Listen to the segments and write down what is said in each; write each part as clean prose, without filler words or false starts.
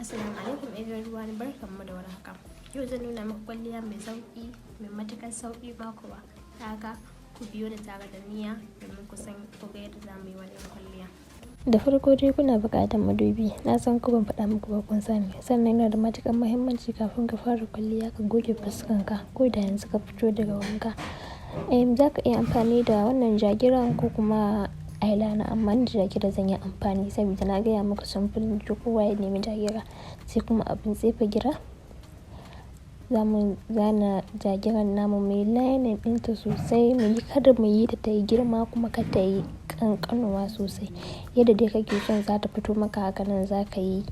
Assalamu alaikum everyone, barkanmu da warhaka. Yau zan nuna muku kwalliya mai sauki, mai matukar sauki ba kuwa. Haka ku biyo da tare da niyya domin ku san ku ga yadda za mu yi wannan kwalliya. Da farko dai kuna buƙatar madubi. Na san ku ban faɗa muku ba kun sani. Sannan yana da matukar muhimmanci kafin ka fara kwalliya ka goge fuskanka ko da yanzu ka fito daga wanka. Za ka iya amfani da wannan jagiran ko kuma eyeliner, amma ni da jagira zan yi amfani saboda na gaya muku samfurin da kowa ya nemi jagira. Sai kuma abin tsefe gira, za mu zana jagiran namu mai lining ɗinta sosai, mu yi kada mu yi ta yi girma kuma kada ta yi ƙanƙanuwa sosai. Yadda dai kake son za ta fito maka haka nan za ka yi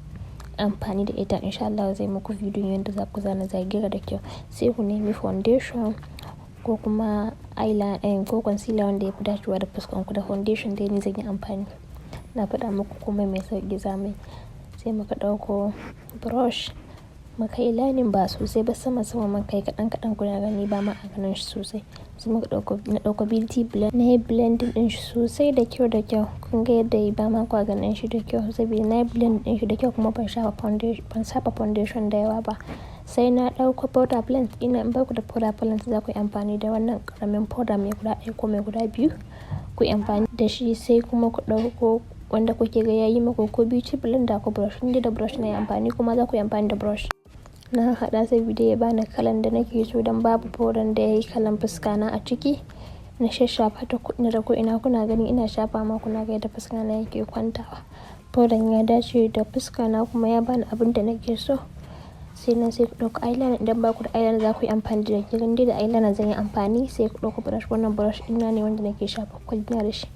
amfani da ita. Insha Allah zai muku bidiyon yadda za ku zana jagira da kyau. Sai ku nemi foundation ko kuma eyeliner ko concealer wanda ya fi dacewa da fuskanku. Da foundation dai ni zan yi amfani. Na faɗa muku komai mai sauƙi za mu yi. Sai muka ɗauko brush muka yi lining ba sosai ba, sama muka yi kaɗan kuna gani ba ma a ganin shi sosai. Sai muka ɗauko beauty blend na yi blending ɗin shi sosai da kyau kun ga yadda yi ba ma kwa ganin shi da kyau saboda na yi blend ɗin shi da kyau kuma ban shafa foundation da yawa ba. Sai na ɗauko powder blend ina in baku da powder blend za ku yi amfani da wannan ƙaramin powder mai guda ɗaya ko mai guda biyu ku yi amfani da shi. Sai kuma ku ɗauko wanda kuke ga yayi muku ko beauty blender ko brush. Inda da brush na yi amfani kuma za ku yi amfani da brush. Na haɗa saboda ya bani kalan da nake so don babu powder da ya yi kalan fuska na a ciki. Na shashafa ta da ko ina kuna gani ina shafa ma kuna ga yadda fuska na yake kwantawa. Powder ya dace da fuska na kuma ya bani abin da nake so. Sai ku ɗauko eyeliner. Idan ba ku da eyeliner za ku yi amfani da jagiran dai da eyeliner zan yi amfani. Sai ku ɗauko brush, wannan brush ina ne wanda nake shafa kwalliya da shi.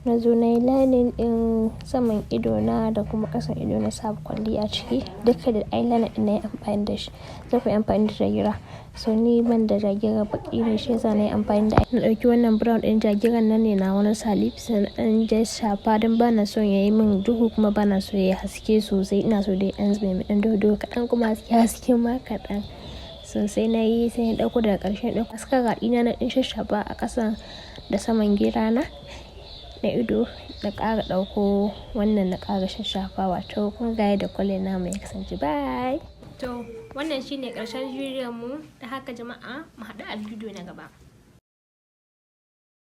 Na zo na yi lining ɗin saman ido na da kuma ƙasan ido na sa kwalliya a ciki. Duka da eyeliner ɗin na yi amfani da shi. Za ku yi amfani da jagira. So ni ban da jagira baƙi ne shi yasa na yi amfani da na ɗauki wannan brown ɗin jagiran nan ne na wani sa lips na ɗan shafa don ba na son ya yi min duhu kuma ba na so ya yi haske sosai. Ina so dai ɗan mai ɗan dodo kaɗan kuma haske ma kaɗan. Sosai na yi sai na ɗauko daga ƙarshen ɗauko mascara ɗina na ɗin shashafa a ƙasan da saman gira na ido. Na ƙara ɗauko wannan na ƙara shashafa wato kun ga yadda kwalliya namu ya kasance. Bye. To wannan shine ƙarshen bidiyon mu. Da haka jama'a mu haɗu a bidiyo na gaba.